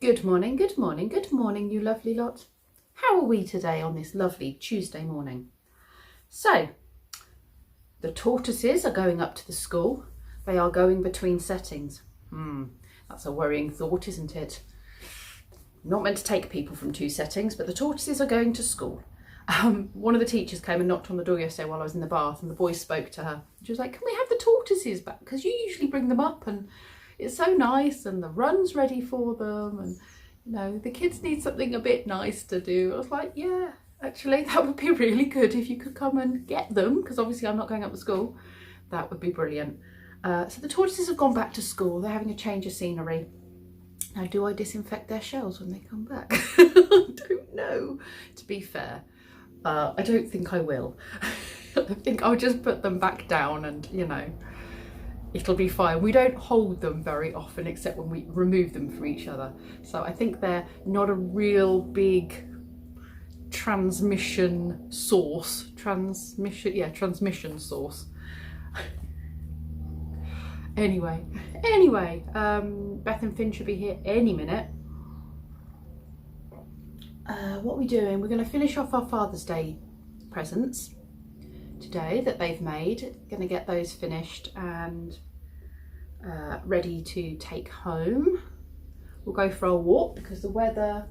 Good morning, good morning, good morning, you lovely lot. How are we today on this lovely Tuesday morning? So, the tortoises are going up to the school. They are going between settings. That's a worrying thought, isn't it? Not meant to take people from two settings, but the tortoises are going to school. One of the teachers came and knocked on the door yesterday while I was in the bath, and the boys spoke to her. She was like, "Can we have the tortoises back? Because you usually bring them up and it's so nice and the run's ready for them, and you know, the kids need something a bit nice to do." I was like, yeah, actually that would be really good if you could come and get them, because obviously I'm not going up to school. That would be brilliant. So the tortoises have gone back to school. They're having a change of scenery. Now, do I disinfect their shells when they come back? I don't know, to be fair. I don't think I will. I think I'll just put them back down and, you know, it'll be fine. We don't hold them very often except when we remove them from each other. So I think they're not a real big transmission source. Transmission source. Anyway, Beth and Finn should be here any minute. What are we doing? We're going to finish off our Father's Day presents today that they've made. Going to get those finished and ready to take home. We'll go for our walk because the weather,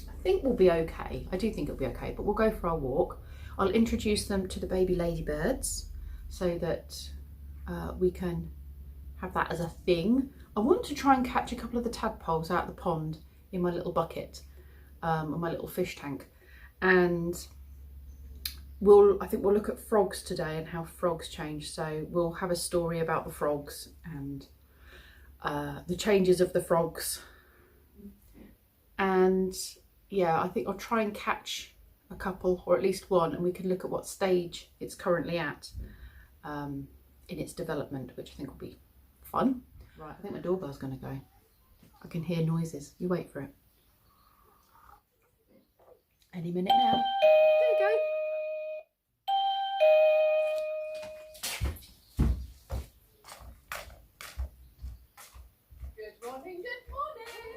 I think, will be okay. I do think it'll be okay, but we'll go for our walk. I'll introduce them to the baby ladybirds so that we can have that as a thing. I want to try and catch a couple of the tadpoles out of the pond in my little bucket, in my little fish tank, and I think we'll look at frogs today and how frogs change. So we'll have a story about the frogs and the changes of the frogs, and yeah, I think I'll try and catch a couple, or at least one, and we can look at what stage it's currently at in its development, which I think will be fun. Right, I think my doorbell's going to go. I can hear noises. You wait for it. Any minute now. There you go. Good morning, good morning.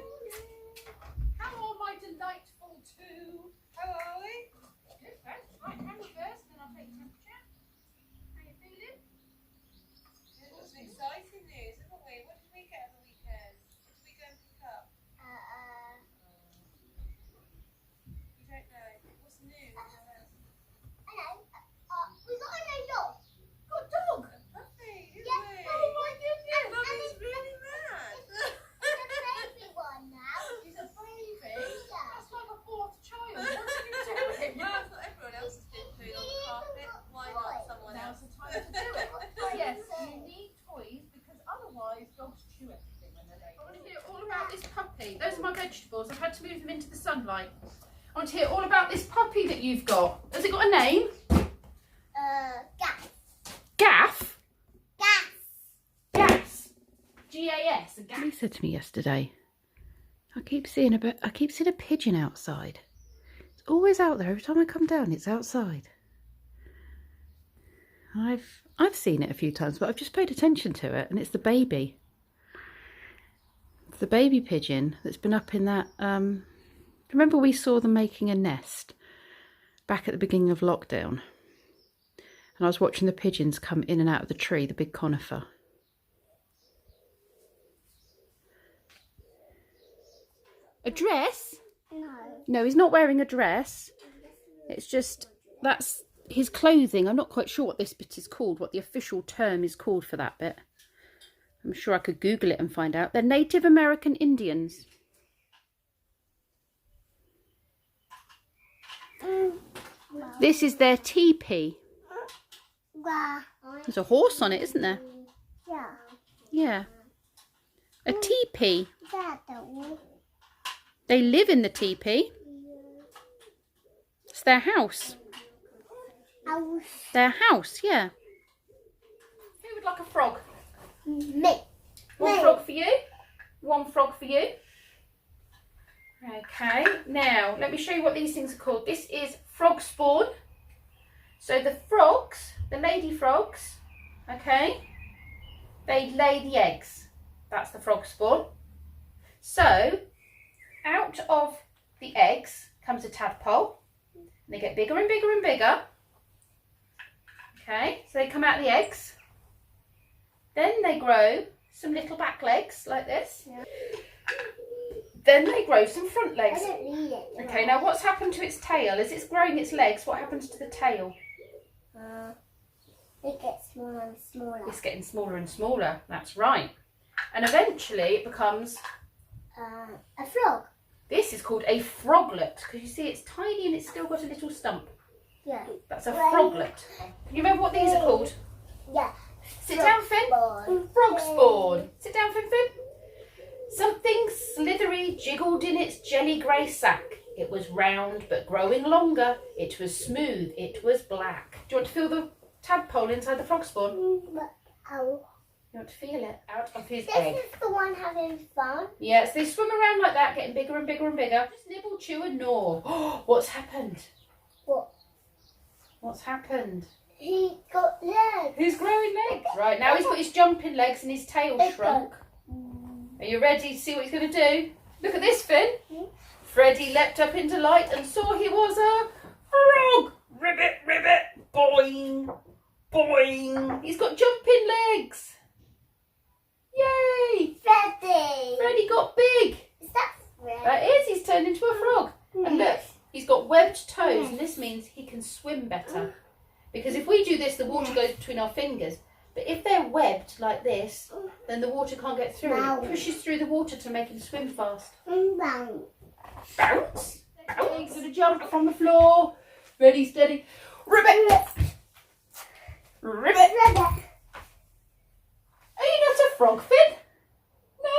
How are my delightful two? How are we? Good, thanks. Right, camera first, then I'll take temperature. How you feeling? It was exciting news, isn't we? What did we get at the weekend? What did we go and pick up? You don't know. What's new? We got a new dog. Got a dog? Puppy, didn't Yeah. we? Oh my goodness. Mummy's really mad. It's a baby one now. She's a baby. Yeah. That's like a fourth child. What are you doing? Well, I thought everyone else has been food on the carpet. Why not someone Now's else? the time to do it. Yes, you need toys because otherwise dogs chew everything when they're babies. I want to hear all about this puppy. Those are my vegetables. I've had to move them into the sunlight. I want to hear all about this puppy that you've got. Has it got a name? Gas. Gaff? Gas. Gas. G-A-S. He said to me yesterday, I keep seeing a pigeon outside. It's always out there. Every time I come down, it's outside. I've seen it a few times, but I've just paid attention to it, and it's the baby. It's the baby pigeon that's been up in that. Remember we saw them making a nest back at the beginning of lockdown, and I was watching the pigeons come in and out of the tree, the big conifer. A dress? No. No, he's not wearing a dress. It's just, that's his clothing. I'm not quite sure what this bit is called, what the official term is called for that bit. I'm sure I could Google it and find out. They're Native American Indians. This is their teepee. There's a horse on it, isn't there? Yeah. Yeah. A teepee. That They live in the teepee. It's their house. Their house, yeah. Who would like a frog? Me. One frog for you. One frog for you. Okay, now let me show you what these things are called. This is frog spawn. So the frogs, the lady frogs, okay, they lay the eggs. That's the frog spawn. So out of the eggs comes a tadpole. And they get bigger and bigger and bigger. Okay, so they come out of the eggs. Then they grow some little back legs like this. Yeah. Then they grow some front legs. I don't need it. Okay, now what's happened to its tail? As it's growing its legs, what happens to the tail? It gets smaller and smaller. It's getting smaller and smaller. That's right. And eventually it becomes... a frog. This is called a froglet, because you see it's tiny and it's still got a little stump. Yeah. That's a froglet. Can you remember what these are called? Yeah. Sit down, Finn. Frog spawn. Sit down, Finn. Something slithery jiggled in its jelly grey sack. It was round but growing longer. It was smooth. It was black. Do you want to feel the tadpole inside the frog spawn? You want to feel it out of his egg? This is the one having fun. Yes, they swim around like that, getting bigger and bigger and bigger. Just nibble, chew and gnaw. What's happened? What? What's happened? He got legs. He's growing legs. Right, now he's got his jumping legs and his tail shrunk. Are you ready to see what he's going to do? Look at this, Finn. Freddie leapt up into light and saw he was a frog. Ribbit, ribbit, boing, boing. He's got jumping legs. Yay! Freddie got big. Is that Fred? That is, he's turned into a frog. And look, he's got webbed toes, and this means he can swim better. Because if we do this, the water goes between our fingers. But if they're webbed like this, then the water can't get through. It pushes through the water to make him swim fast. Bounce. Bounce. Bounce. Gonna jump from the floor. Ready, steady. Ribbit. Ribbit. Are you not a frog, Finn? No.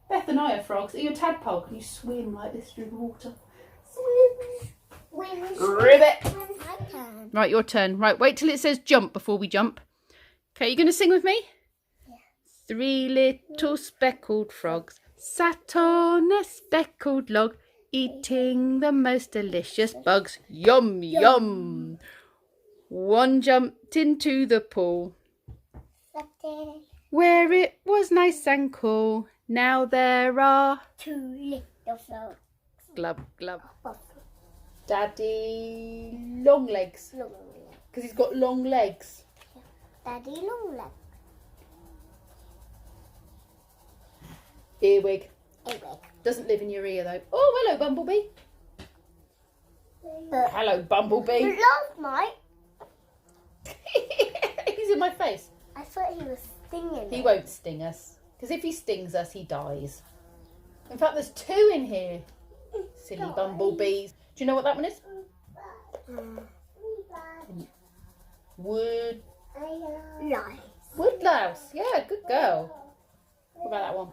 Beth and I are frogs. Are you a tadpole? Can you swim like this through the water? Ribbit. Right, your turn. Right, wait till it says jump before we jump. Okay, you going to sing with me? Yeah. 3 little speckled frogs sat on a speckled log, eating the most delicious bugs. Yum, yum. One jumped into the pool, where it was nice and cool. Now there are 2 little frogs. glub, glub. Daddy long legs, because he's got long legs. Daddy long leg. Earwig. Earwig. Doesn't live in your ear though. Oh, hello, Bumblebee. But Hello, Bumblebee. last night, He's in my face. I thought he was stinging He me. won't sting us, because if he stings us, he dies. In fact, there's 2 in here. Silly bumblebees. Do you know what that one is? Wood. Nice. Woodlouse. Yeah, good girl. What about that one?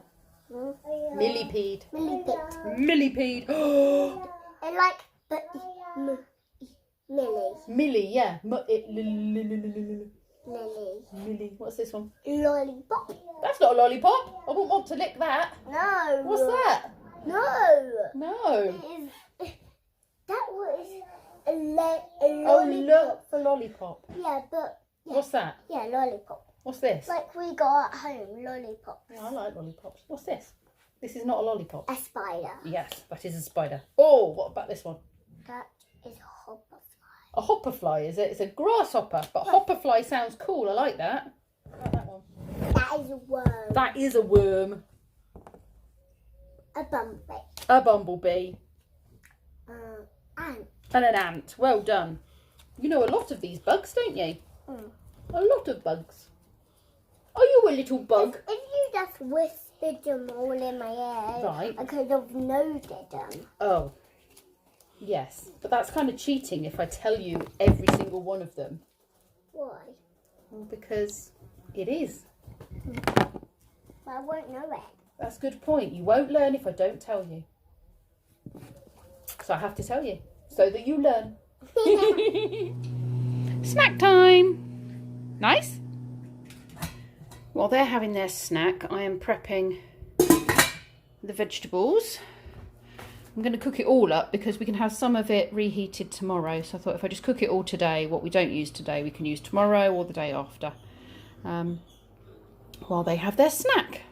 Millipede. Millipede. Millipede. I like Millie. Millie, yeah. Lily. Millie. What's this one? Lollipop. That's not a lollipop. I wouldn't want to lick that. No. What's that? No. No. That was a Oh, lollipop. look for lollipop. Yeah, but What's that? yeah, lollipop. What's this? Like we got at home, lollipop. Oh, I like lollipops. What's this? This is not a lollipop. A spider. Yes, that is a spider. Oh, what about this one? That is a hopperfly. A hopperfly, is it? It's a grasshopper, but hopperfly sounds cool. I like that. I like that one. That is a worm. That is a worm. A bumblebee. A bumblebee. Ant. And an ant. Well done. You know a lot of these bugs, don't you? A lot of bugs. Are you a little bug? If you just whispered them all in my ear, Right. I could have noted them. Oh. Yes. But that's kind of cheating if I tell you every single one of them. Why? Well, because it is. But I won't know it. That's a good point. You won't learn if I don't tell you. So I have to tell you, so that you learn. Snack time. Nice. While they're having their snack, I am prepping the vegetables. I'm going to cook it all up because we can have some of it reheated tomorrow. So I thought if I just cook it all today, what we don't use today, we can use tomorrow or the day after. While they have their snack.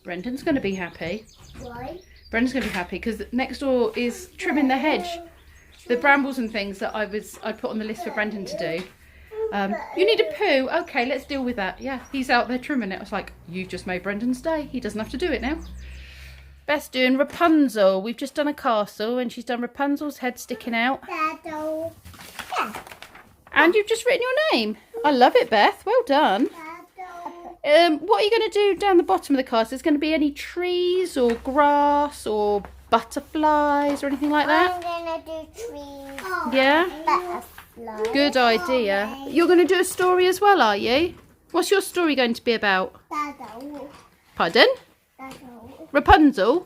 Brendan's going to be happy Why? Brendan's going to be happy because next door is trimming the hedge. The brambles and things that I put on the list for Brendan to do. You need a poo? Okay, let's deal with that. Yeah, he's out there trimming it. I was like, you've just made Brendan's day. He doesn't have to do it now. Beth's doing Rapunzel. We've just done a castle and she's done Rapunzel's head sticking out. Dado. Yeah. And you've just written your name. I love it, Beth. Well done. Dado. What are you going to do down the bottom of the castle? Is there going to be any trees or grass or butterflies or anything like that? I'm gonna do trees. Yeah? Butterflies. Good idea. You're going to do a story as well, are you? What's your story going to be about? Dado. Pardon? Dado. Rapunzel?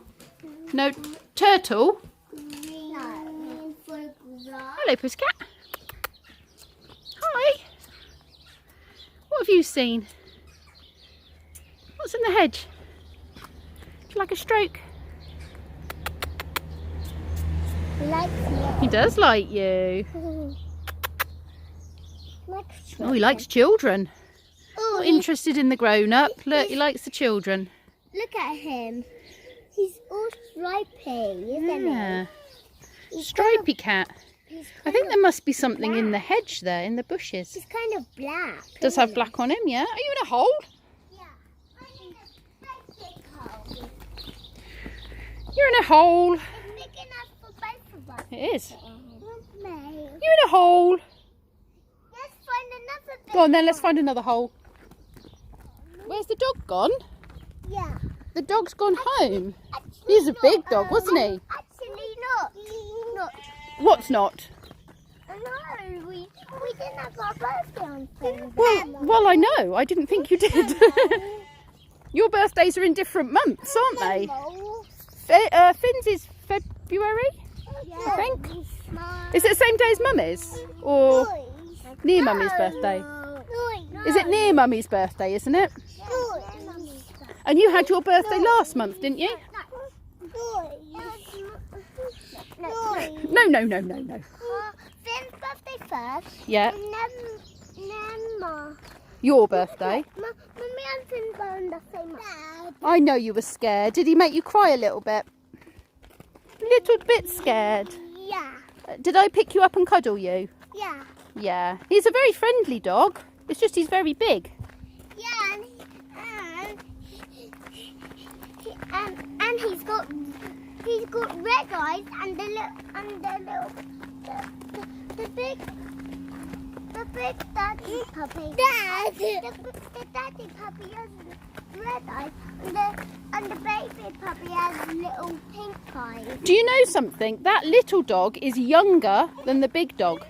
No, turtle? No. Hello, Pussycat. Hi. What have you seen? What's in the hedge? Do you like a stroke? He does like you. Oh, he likes children. Not interested in the grown-up. Look, he likes the children. Look at him. He's all stripy, isn't Yeah. he? Stripy cat. I think there must be something in the hedge there, in the bushes. He's kind of black. Does have black on him, yeah? Are you in a hole? Yeah. I'm in a big hole. You're in a hole. It's big enough for both of us. It is. Me. You're in a hole. Let's find another big Go on then, let's find another hole. Where's the dog gone? Yeah. The dog's gone home. Actually He's a not. big dog, wasn't he? Actually not. Not. What's not? No, we didn't have our birthday on Sunday. Well, I know. I didn't think you did. Your birthdays are in different months, aren't they? Finn's is February, I think. Is it the same day as Mummy's? Or near Mummy's birthday? Is it near Mummy's birthday, isn't it? And you had your birthday last month, didn't you? No. Finn's birthday first. Yeah. And then Ma. Your birthday. Mummy and Finn were on the same month. I know you were scared. Did he make you cry a little bit? Little bit scared. Yeah. Did I pick you up and cuddle you? Yeah. Yeah. He's a very friendly dog. It's just he's very big. Yeah, and he's got red eyes and the big daddy puppy. Dad. The daddy puppy has red eyes and the baby puppy has little pink eyes. Do you know something? That little dog is younger than the big dog.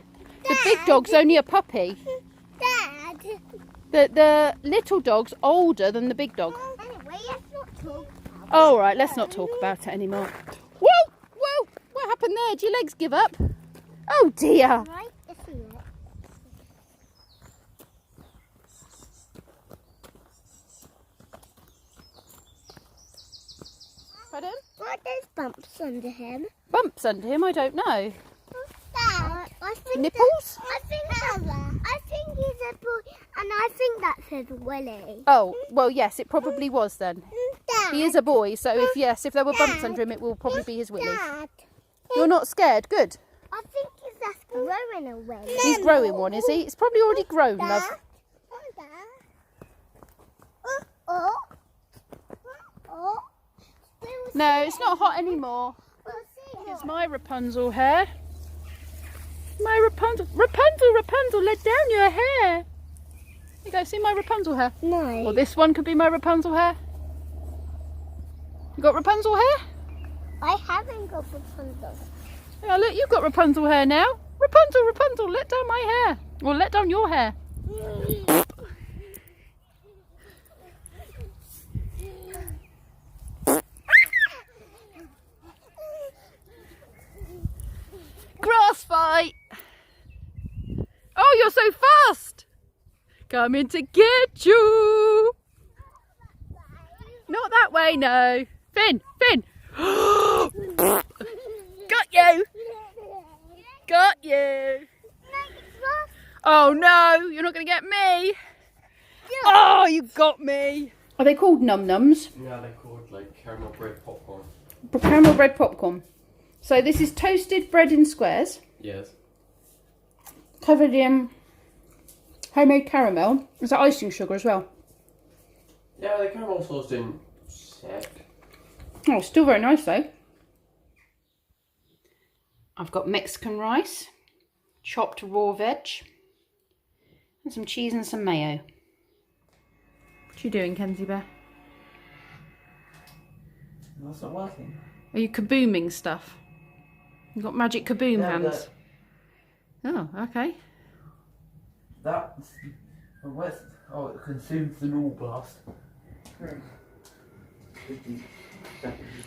The big dog's only a puppy. Dad. The little dog's older than the big dog. Anyway, let's not talk about it. All right, let's not talk about it anymore. Whoa! What happened there? Did your legs give up? Oh dear. Right, let's see it. Pardon? What there's bumps under him? Bumps under him? I don't know. Dad, I think Nipples? I think he's a boy, and I think that's his willy. Oh, well, yes, it probably was then. Dad, He is a boy, so if there were bumps under him, it will probably be his willy. Dad, You're not scared? Good. I think he's just growing a willy. He's growing one, is he? It's probably already grown, love. No, it's not hot anymore. Here's my Rapunzel hair. My Rapunzel, let down your hair. Here you go, see my Rapunzel hair? No. Or this one could be my Rapunzel hair. You got Rapunzel hair? I haven't got Rapunzel. Yeah, look, you've got Rapunzel hair now. Rapunzel, let down my hair. Or let down your hair. Grass fight. Oh, you're so fast. Coming to get you. Not that way, no. Finn. Got you. Oh no, you're not going to get me. Oh, you got me. Are they called num-nums? Yeah, they're called like caramel bread popcorn. caramel bread popcorn. So this is toasted bread in squares. Yes. Covered in homemade caramel. Is that icing sugar as well? Yeah, the caramel sauce didn't set. Oh, still very nice though. I've got Mexican rice, chopped raw veg, and some cheese and some mayo. What are you doing, Kenzie Bear? That's not working. Are you kabooming stuff? You got magic kaboom Yeah, hands? Oh, okay. That's... Oh, it consumes the null blast.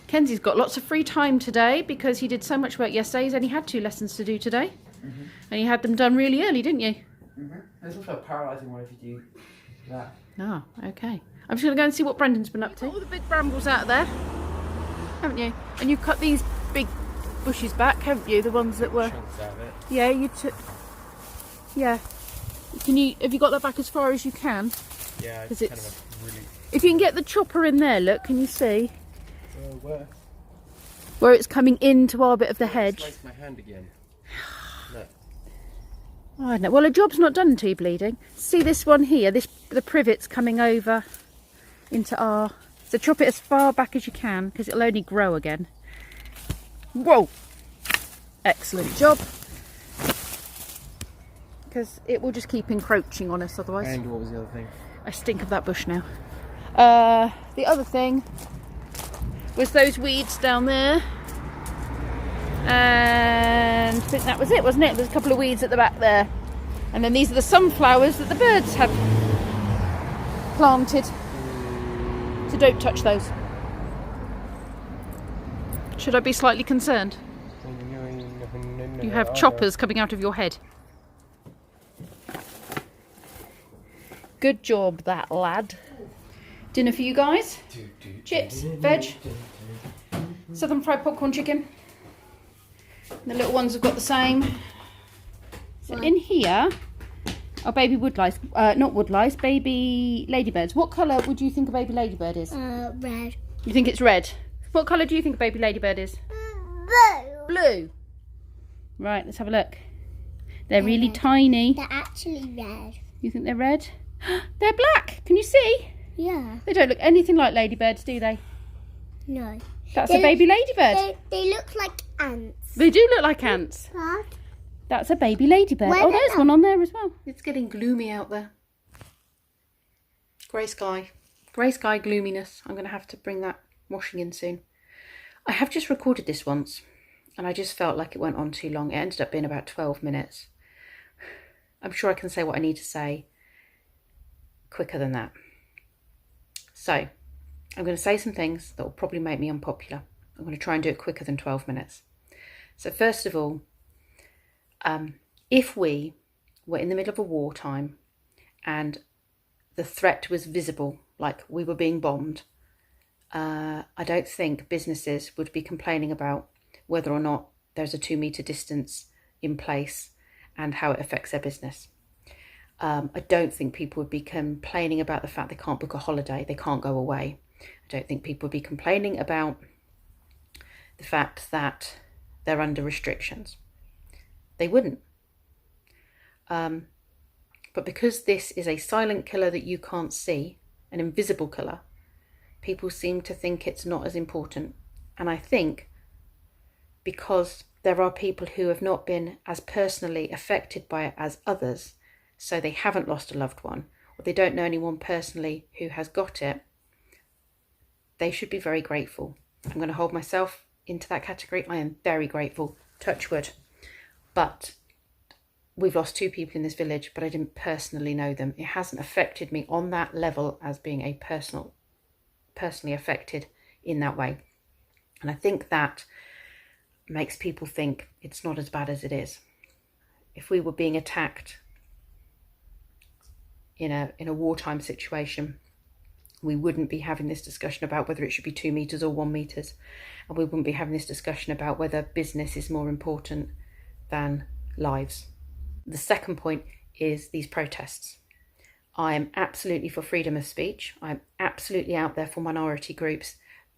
Kenzie's got lots of free time today because he did so much work yesterday. He's only had 2 lessons to do today. And you had them done really early, didn't you? There's also a paralysing one if you do that. Oh, okay. I'm just going to go and see what Brendan's been up to. All the big brambles out there, haven't you? And you've cut these big bushes back, haven't you? The ones that were... Chunks out of it. Yeah, you took... Yeah. Can you... Have you got that back as far as you can? Yeah, it's kind of a really... If you can get the chopper in there, look, can you see? Where? Where it's coming into our bit of the hedge. Sliced my hand again. Look. Oh, I don't know. Well, a job's not done until you're bleeding. See this one here? The privet's coming over into our... So chop it as far back as you can because it'll only grow again. Whoa! Excellent job. Because it will just keep encroaching on us otherwise. And what was the other thing? I stink of that bush now. The other thing was those weeds down there. And I think that was it, wasn't it? There's a couple of weeds at the back there. And then these are the sunflowers that the birds have planted. So don't touch those. Should I be slightly concerned? You have choppers coming out of your head. Good job, that lad. Dinner for you guys. Chips, veg, southern fried popcorn chicken. The little ones have got the same. So in here are baby woodlice, not woodlice, baby ladybirds. What colour would you think a baby ladybird is? Red. You think it's red? What colour do you think a baby ladybird is? Blue. Blue. Right, let's have a look. They're really tiny. They're actually red. You think they're red? They're black. Can you see? Yeah. They don't look anything like ladybirds, do they? No. That's a baby ladybird. They look like ants. They do look like ants. Huh? That's a baby ladybird. Where Oh, there's are one on there as well. It's getting gloomy out there. Grey sky. Grey sky gloominess. I'm going to have to bring that washing in soon. I have just recorded this once and I just felt like it went on too long. It ended up being about 12 minutes. I'm sure I can say what I need to say quicker than that. So I'm going to say some things that will probably make me unpopular. I'm going to try and do it quicker than 12 minutes. So first of all, if we were in the middle of a wartime and the threat was visible, like we were being bombed, I don't think businesses would be complaining about whether or not there's a 2-metre distance in place and how it affects their business. I don't think people would be complaining about the fact they can't book a holiday, they can't go away. I don't think people would be complaining about the fact that they're under restrictions. They wouldn't. But because this is a silent killer that you can't see, an invisible killer, people seem to think it's not as important. And I think because there are people who have not been as personally affected by it as others, so they haven't lost a loved one, or they don't know anyone personally who has got it, they should be very grateful. I'm going to hold myself into that category. I am very grateful, touch wood. But we've lost 2 people in this village, but I didn't personally know them. It hasn't affected me on that level as being a personally affected in that way. And I think that makes people think it's not as bad as it is. If we were being attacked in a wartime situation, we wouldn't be having this discussion about whether it should be 2 meters or 1 meters. And we wouldn't be having this discussion about whether business is more important than lives. The second point is these protests. I am absolutely for freedom of speech. I'm absolutely out there for minority groups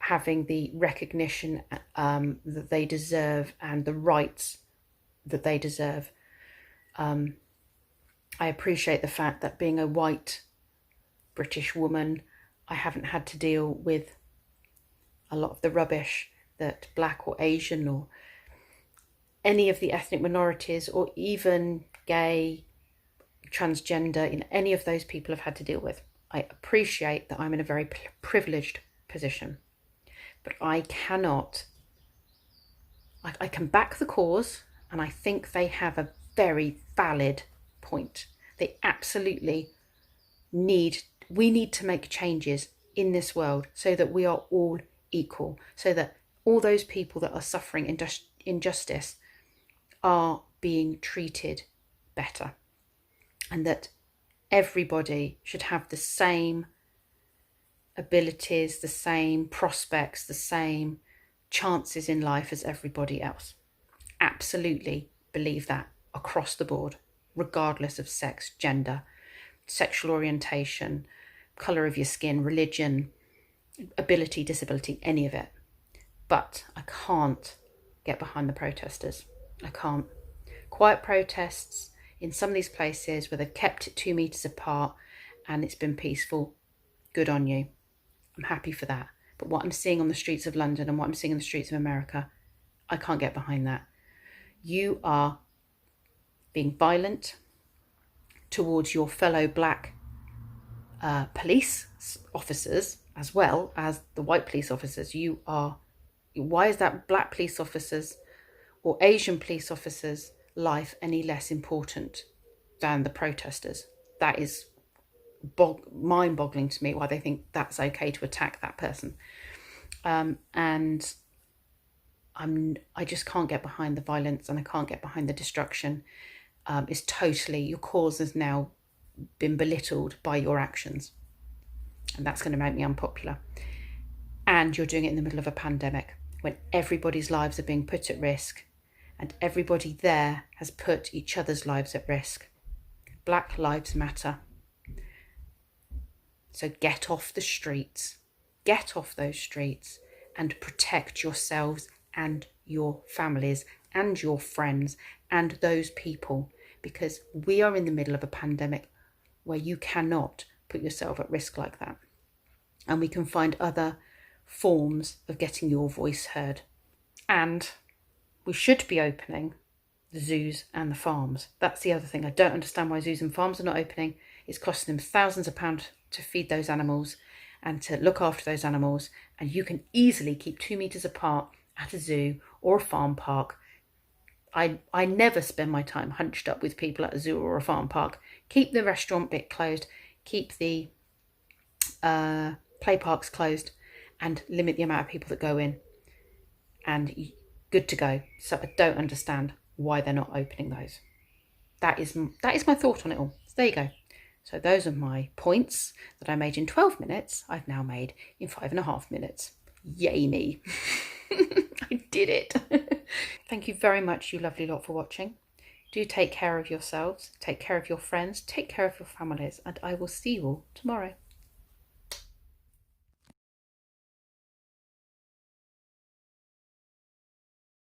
having the recognition that they deserve and the rights that they deserve. I appreciate the fact that being a white British woman, I haven't had to deal with a lot of the rubbish that Black or Asian or any of the ethnic minorities or even gay, transgender, any of those people have had to deal with. I appreciate that I'm in a very privileged position, but I cannot, I can back the cause, and I think they have a very valid point. They absolutely we need to make changes in this world so that we are all equal, so that all those people that are suffering injustice are being treated better, and that everybody should have the same abilities, the same prospects, the same chances in life as everybody else. Absolutely believe that across the board, regardless of sex, gender, sexual orientation, colour of your skin, religion, ability, disability, any of it. But I can't get behind the protesters. I can't. Quiet protests in some of these places where they've kept it 2 meters apart and it's been peaceful, good on you. I'm happy for that. But what I'm seeing on the streets of London and what I'm seeing in the streets of America, I can't get behind that. You are being violent towards your fellow Black police officers as well as the white police officers. Why is that Black police officers or Asian police officers' life any less important than the protesters? That is mind-boggling to me, why they think that's okay to attack that person. And I just can't get behind the violence, and I can't get behind the destruction. It's totally, your cause has now been belittled by your actions, and that's going to make me unpopular. And you're doing it in the middle of a pandemic when everybody's lives are being put at risk, and everybody there has put each other's lives at risk. Black lives matter. So get off the streets, get off those streets, and protect yourselves and your families and your friends and those people, because we are in the middle of a pandemic where you cannot put yourself at risk like that. And we can find other forms of getting your voice heard. And we should be opening the zoos and the farms. That's the other thing. I don't understand why zoos and farms are not opening. It's costing them thousands of pounds to feed those animals and to look after those animals. And you can easily keep 2 meters apart at a zoo or a farm park. I never spend my time hunched up with people at a zoo or a farm park. Keep the restaurant bit closed, keep the play parks closed, and limit the amount of people that go in, and good to go. So I don't understand why they're not opening those. That is my thought on it all. So there you go. So those are my points that I made in 12 minutes. I've now made in 5.5 minutes. Yay me. I did it. Thank you very much, you lovely lot, for watching. Do take care of yourselves, take care of your friends, take care of your families, and I will see you all tomorrow.